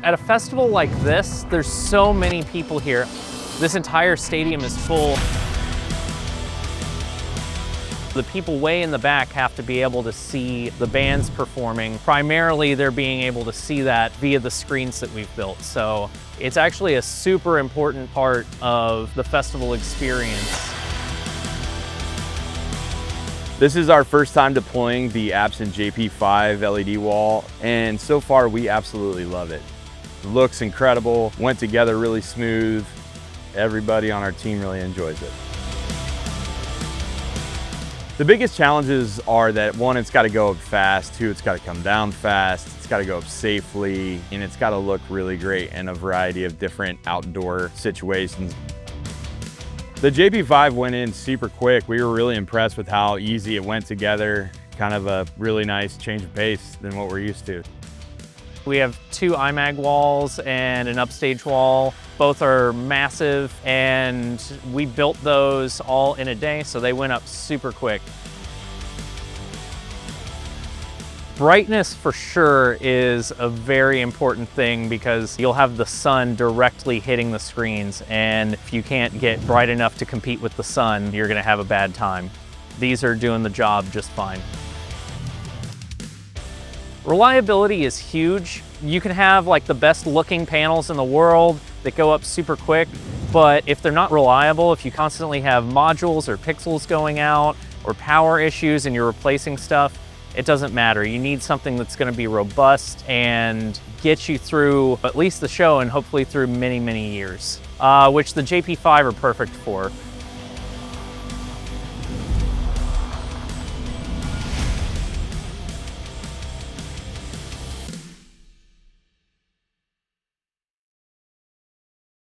At a festival like this, there's so many people here. This entire stadium is full. The people way in the back have to be able to see the bands performing. Primarily, they're being able to see that via the screens that we've built. So it's actually a super important part of the festival experience. This is our first time deploying the Absen JP5 LED wall, and so far we absolutely love it. It looks incredible, went together really smooth. Everybody on our team really enjoys it. The biggest challenges are that one, it's got to go up fast, two, it's got to come down fast, it's got to go up safely, and it's got to look really great in a variety of different outdoor situations. The JP5 went in super quick. We were really impressed with how easy it went together. Kind of a really nice change of pace than what we're used to. We have 2 IMAG walls and an upstage wall. Both are massive, and we built those all in a day, so they went up super quick. Brightness for sure is a very important thing because you'll have the sun directly hitting the screens, and if you can't get bright enough to compete with the sun, you're gonna have a bad time. These are doing the job just fine. Reliability is huge. You can have like the best looking panels in the world that go up super quick, but if they're not reliable, if you constantly have modules or pixels going out or power issues and you're replacing stuff, it doesn't matter. You need something that's going to be robust and get you through at least the show and hopefully through many, many years, which the JP5 are perfect for.